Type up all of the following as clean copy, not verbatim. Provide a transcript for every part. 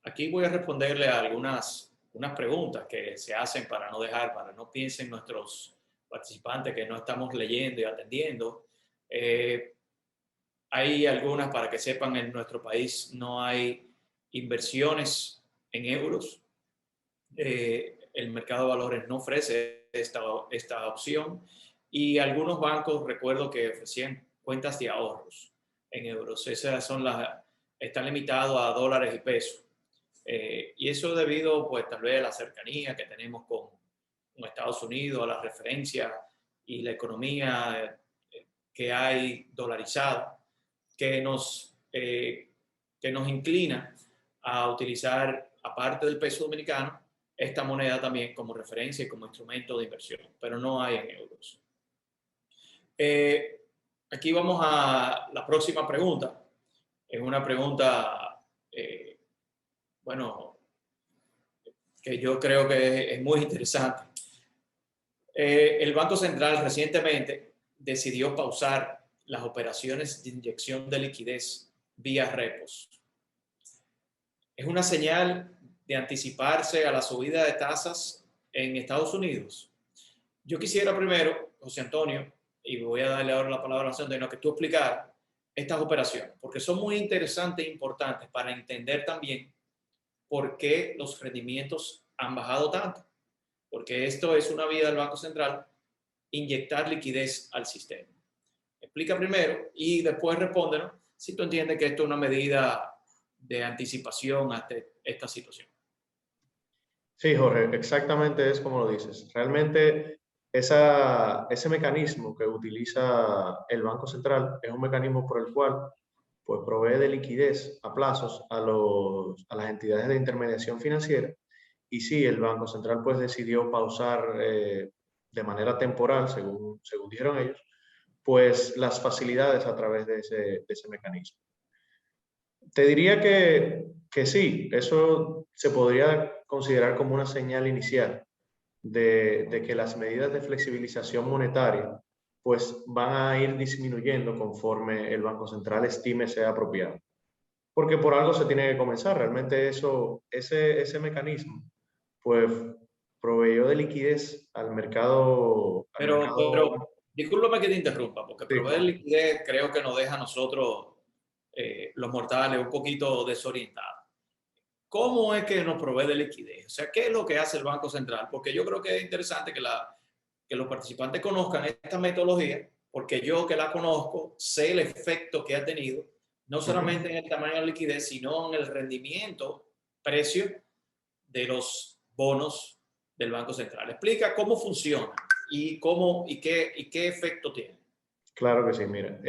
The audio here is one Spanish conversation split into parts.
Aquí voy a responderle a unas preguntas que se hacen para no piensen nuestros participantes que no estamos leyendo y atendiendo. Eh, Hay algunas, para que sepan, en nuestro país no hay inversiones en euros. El mercado de valores no ofrece esta opción y algunos bancos recuerdo que ofrecían cuentas de ahorros en euros. Están limitados a dólares y pesos. Y eso debido, pues, tal vez a la cercanía que tenemos con Estados Unidos, a la referencia y la economía que hay dolarizada, que que nos inclina a utilizar, aparte del peso dominicano, esta moneda también como referencia y como instrumento de inversión, pero no hay en euros. Eh, Aquí vamos a la próxima pregunta. Es una pregunta, bueno, que yo creo que es muy interesante. El Banco Central recientemente decidió pausar las operaciones de inyección de liquidez vía repos. Es una señal de anticiparse a la subida de tasas en Estados Unidos. Yo quisiera primero, José Antonio, y voy a darle ahora la palabra a José Antonio, que tú explicaras estas operaciones, porque son muy interesantes e importantes para entender también por qué los rendimientos han bajado tanto. Porque esto es una vía del Banco Central, inyectar liquidez al sistema. Explica primero y después respóndenos si tú entiendes que esto es una medida de anticipación a esta situación. Sí, Jorge, exactamente es como lo dices. Realmente ese mecanismo que utiliza el Banco Central es un mecanismo por el cual pues, provee de liquidez a plazos a las entidades de intermediación financiera. Y sí, el Banco Central pues, decidió pausar de manera temporal, según dijeron ellos, pues las facilidades a través de ese mecanismo. Te diría que sí, eso se podría considerar como una señal inicial de que las medidas de flexibilización monetaria pues van a ir disminuyendo conforme el Banco Central estime sea apropiado. Porque por algo se tiene que comenzar. Realmente ese mecanismo pues proveyó de liquidez al mercado. Discúlpame que te interrumpa, porque Sí, proveer liquidez creo que nos deja a nosotros, los mortales, un poquito desorientados. ¿Cómo es que nos provee de liquidez? O sea, ¿qué es lo que hace el Banco Central? Porque yo creo que es interesante que los participantes conozcan esta metodología, porque yo que la conozco, sé el efecto que ha tenido, no solamente en el tamaño de la liquidez, sino en el rendimiento, precio de los bonos del Banco Central. Explica cómo funciona y qué efecto tiene. claro que sí, mira,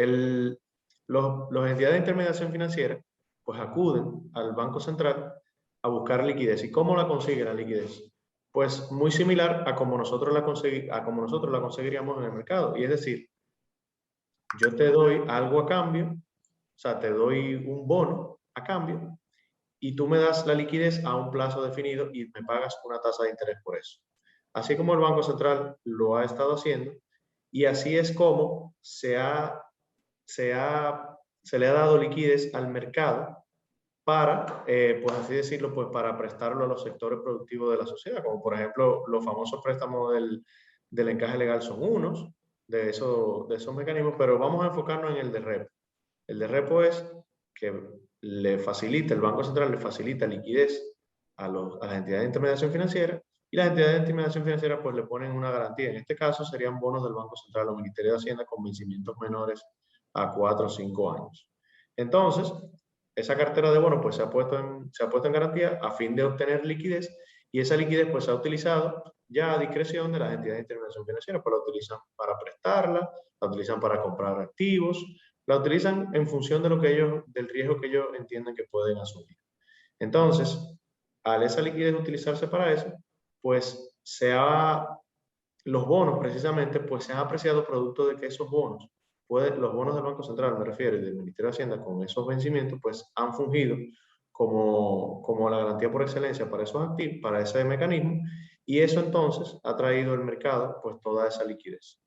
los entidades de intermediación financiera pues acuden al Banco Central a buscar liquidez. ¿Y cómo la consiguen la liquidez? Pues muy similar a como nosotros la conseguiríamos en el mercado. Y es decir, yo te doy algo a cambio, o sea, te doy un bono a cambio y tú me das la liquidez a un plazo definido y me pagas una tasa de interés por eso. Así como el Banco Central lo ha estado haciendo y así es como se le ha dado liquidez al mercado para, pues así decirlo, pues para prestarlo a los sectores productivos de la sociedad, como por ejemplo los famosos préstamos del encaje legal son unos de esos mecanismos, pero vamos a enfocarnos en el de repo. El de repo es que el Banco Central le facilita liquidez a las entidades de intermediación financiera y las entidades de intermediación financiera pues le ponen una garantía. En este caso serían bonos del Banco Central o Ministerio de Hacienda con vencimientos menores a 4 o 5 años. Entonces, esa cartera de bonos pues se ha puesto en garantía a fin de obtener liquidez y esa liquidez pues se ha utilizado ya a discreción de las entidades de intermediación financiera, pues la utilizan para prestarla, la utilizan para comprar activos, la utilizan en función de del riesgo que ellos entienden que pueden asumir. Entonces, al esa liquidez utilizarse para eso, pues los bonos precisamente, pues se han apreciado producto de que esos bonos, los bonos del Banco Central, me refiero, y del Ministerio de Hacienda, con esos vencimientos, pues han fungido como la garantía por excelencia para esos activos, para ese mecanismo, y eso entonces ha traído al mercado pues toda esa liquidez.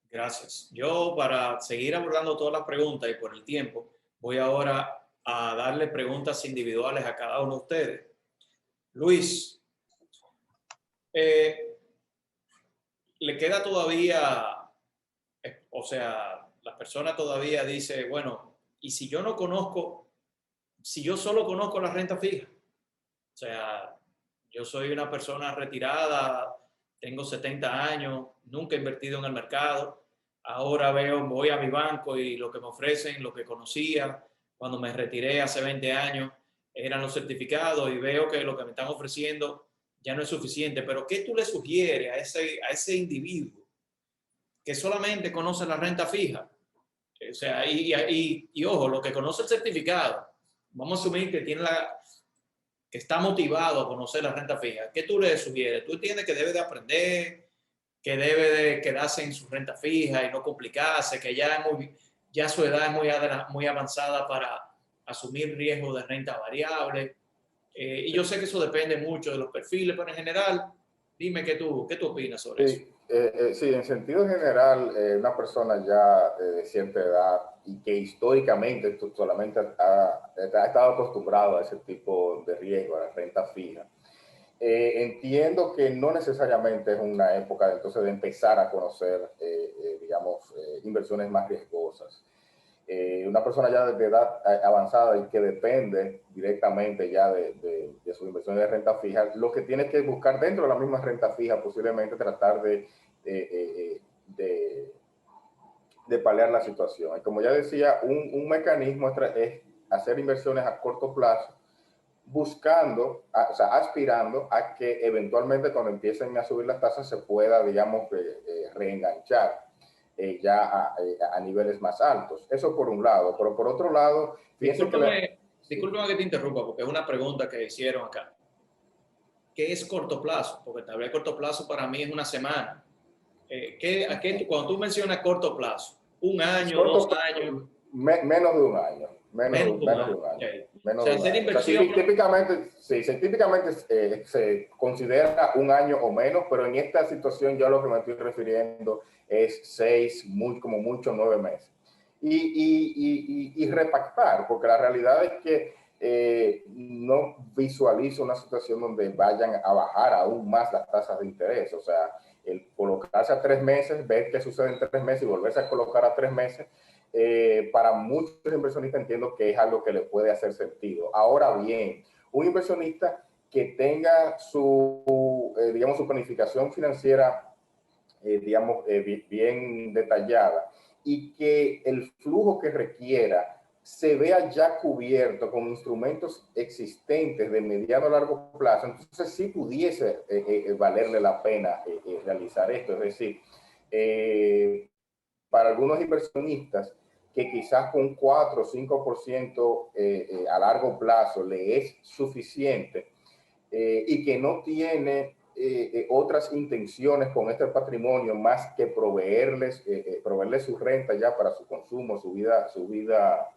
Gracias. Yo, para seguir abordando todas las preguntas y por el tiempo, voy ahora a darle preguntas individuales a cada uno de ustedes. Luis, ¿le queda todavía, o sea, la persona todavía dice, bueno, y si yo no conozco, si yo solo conozco la renta fija? O sea, yo soy una persona retirada, tengo 70 años, nunca he invertido en el mercado. Ahora voy a mi banco y lo que me ofrecen, lo que conocía cuando me retiré hace 20 años, eran los certificados y veo que lo que me están ofreciendo ya no es suficiente. Pero ¿qué tú le sugieres a ese individuo que solamente conoce la renta fija? O sea, y ojo, lo que conoce el certificado, vamos a asumir que que está motivado a conocer la renta fija. ¿Qué tú le sugieres? ¿Tú entiendes que debe de aprender, que debe de quedarse en su renta fija y no complicarse, que ya su edad es muy avanzada para asumir riesgo de renta variable? Y yo sé que eso depende mucho de los perfiles, pero en general, dime qué tú opinas sobre eso. Sí, sí, en sentido general, una persona ya de cierta edad y que históricamente solamente ha estado acostumbrado a ese tipo de riesgo, a la renta fija, entiendo que no necesariamente es una época entonces de empezar a conocer, digamos, inversiones más riesgosas. Una persona ya de edad avanzada y que depende directamente ya de sus inversiones de renta fija, lo que tiene que buscar dentro de la misma renta fija, posiblemente tratar de paliar la situación. Y como ya decía, un mecanismo es hacer inversiones a corto plazo, buscando, o sea, aspirando a que eventualmente cuando empiecen a subir las tasas se pueda, digamos, reenganchar ya a niveles más altos. Eso por un lado, pero por otro lado, fíjense Discúlpame que te interrumpa, porque es una pregunta que hicieron acá. ¿Qué es corto plazo? Porque tal vez corto plazo para mí es una semana. Cuando tú mencionas corto plazo, un año, corto 2 años, menos de un año. menos de un año. Okay. O Menos sea, de un hacer año. inversión. O sea, típicamente, sí, típicamente se considera un año o menos, pero en esta situación yo a lo que me estoy refiriendo es 6, como mucho 9 meses. Y repactar, porque la realidad es que no visualizo una situación donde vayan a bajar aún más las tasas de interés. O sea, el colocarse a 3 meses, ver qué sucede en 3 meses y volverse a colocar a 3 meses, para muchos inversionistas entiendo que es algo que le puede hacer sentido. Ahora bien, un inversionista que tenga digamos, su planificación financiera, digamos, bien detallada y que el flujo que requiera se vea ya cubierto con instrumentos existentes de mediano a largo plazo, entonces sí pudiese valerle la pena realizar esto. Es decir, para algunos inversionistas que quizás con 4 o 5% a largo plazo le es suficiente, y que no tiene otras intenciones con este patrimonio más que proveerles su renta ya para su consumo, su vida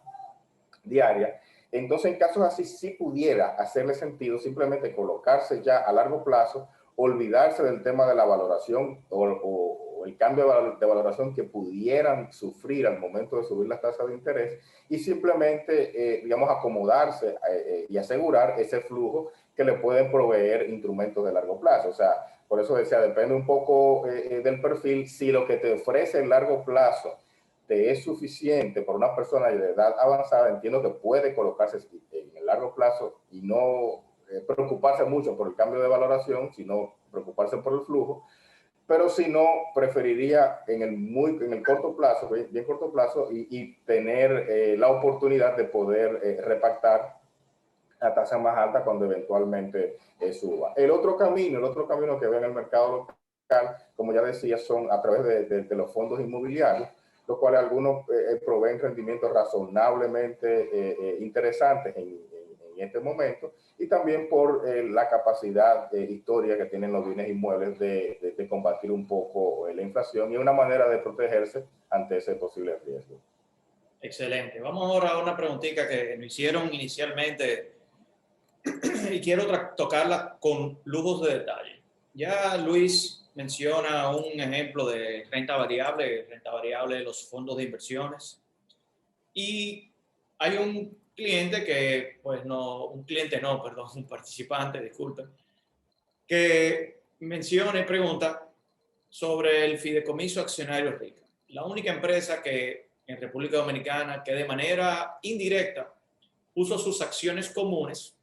diaria. Entonces, en casos así, sí pudiera hacerle sentido simplemente colocarse ya a largo plazo, olvidarse del tema de la valoración o el cambio de valoración que pudieran sufrir al momento de subir las tasas de interés y simplemente, digamos, acomodarse y asegurar ese flujo que le pueden proveer instrumentos de largo plazo. O sea, por eso decía, depende un poco del perfil. Si lo que te ofrece el largo plazo te es suficiente para una persona de edad avanzada, entiendo que puede colocarse en el largo plazo y no preocuparse mucho por el cambio de valoración, sino preocuparse por el flujo. Pero si no, preferiría en el corto plazo, bien corto plazo, y tener la oportunidad de poder repactar a tasa más alta cuando eventualmente suba. El otro camino que ve en el mercado local, como ya decía, son a través de los fondos inmobiliarios, los cuales algunos proveen rendimientos razonablemente interesantes en este momento, y también por la capacidad histórica que tienen los bienes inmuebles de combatir un poco la inflación y una manera de protegerse ante ese posible riesgo. Excelente. Vamos ahora a una preguntita que nos hicieron inicialmente y quiero tocarla con lujos de detalle. Ya Luis menciona un ejemplo de renta variable de los fondos de inversiones. Y hay cliente que, pues no, un cliente no, perdón, un participante, disculpen, que menciona y pregunta sobre el fideicomiso accionario RICA. La única empresa que en República Dominicana que de manera indirecta puso sus acciones comunes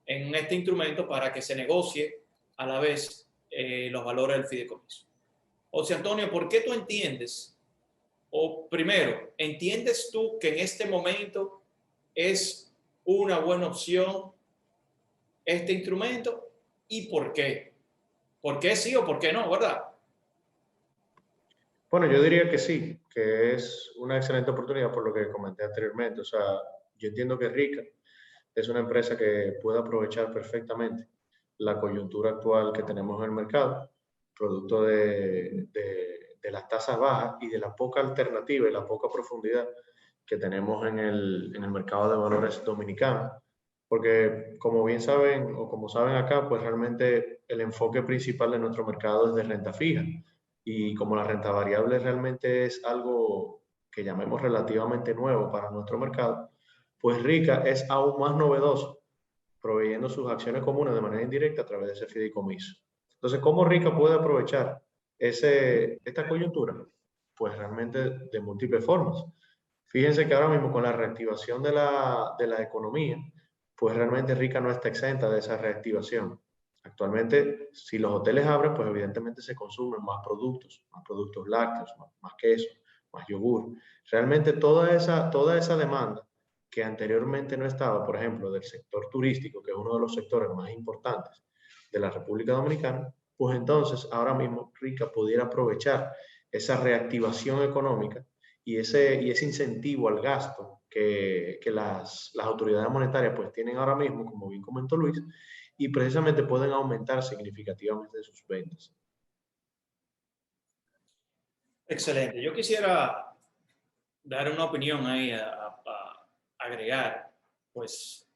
en este instrumento para que se negocie a la vez los valores del fideicomiso. José Antonio, ¿por qué tú entiendes, o primero, entiendes tú que en este momento es una buena opción este instrumento y por qué? ¿Por qué sí o por qué no, verdad? Bueno, yo diría que sí, que es una excelente oportunidad por lo que comenté anteriormente. O sea, yo entiendo que Rica es una empresa que puede aprovechar perfectamente la coyuntura actual que tenemos en el mercado, producto de las tasas bajas y de la poca alternativa y la poca profundidad que tenemos en el mercado de valores dominicano. Porque como bien saben o como saben acá, pues realmente el enfoque principal de nuestro mercado es de renta fija. Y como la renta variable realmente es algo que llamemos relativamente nuevo para nuestro mercado, pues Rica es aún más novedoso, proveyendo sus acciones comunes de manera indirecta a través de ese fideicomiso. Entonces, ¿cómo Rica puede aprovechar esta coyuntura? Pues realmente de múltiples formas. Fíjense que ahora mismo con la reactivación de la economía, pues realmente Rica no está exenta de esa reactivación. Actualmente, si los hoteles abren, pues evidentemente se consumen más productos lácteos, más queso, más yogur. Realmente toda esa demanda que anteriormente no estaba, por ejemplo, del sector turístico, que es uno de los sectores más importantes de la República Dominicana, pues entonces ahora mismo Rica pudiera aprovechar esa reactivación económica y ese incentivo al gasto que las autoridades monetarias pues tienen ahora mismo, como bien comentó Luis, y precisamente pueden aumentar significativamente sus ventas. Excelente. Yo quisiera dar una opinión ahí a agregar, pues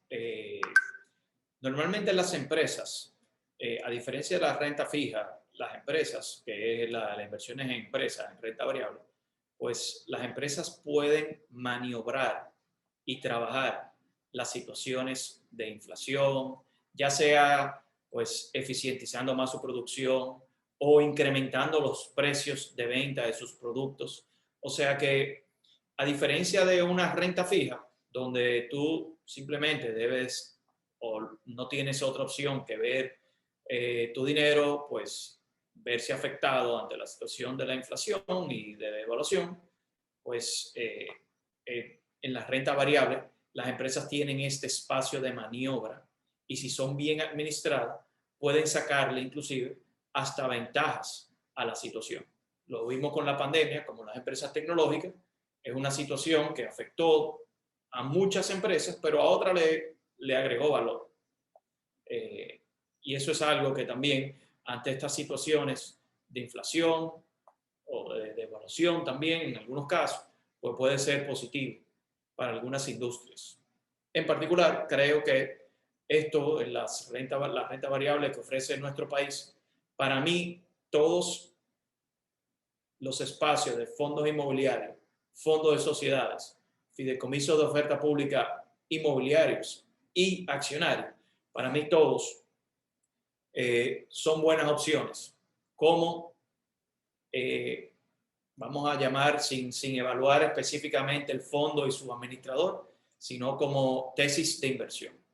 normalmente las empresas, a diferencia de la renta fija, las empresas, que es la inversión en empresas, en renta variable, pues las empresas pueden maniobrar y trabajar las situaciones de inflación, ya sea pues eficientizando más su producción o incrementando los precios de venta de sus productos. O sea que a diferencia de una renta fija, donde tú simplemente debes o no tienes otra opción que ver tu dinero, pues verse afectado ante la situación de la inflación y de la devaluación, pues en la renta variable las empresas tienen este espacio de maniobra y si son bien administradas pueden sacarle inclusive hasta ventajas a la situación. Lo vimos con la pandemia, como las empresas tecnológicas, es una situación que afectó a muchas empresas, pero a otras le agregó valor. Y eso es algo que también, ante estas situaciones de inflación o de devaluación también, en algunos casos, pues puede ser positivo para algunas industrias. En particular, creo que esto, la renta variable que ofrece nuestro país, para mí, todos los espacios de fondos inmobiliarios, fondos de sociedades, fideicomisos de oferta pública inmobiliarios y accionarios, para mí todos son buenas opciones. Como vamos a llamar sin evaluar específicamente el fondo y su administrador, sino como tesis de inversión.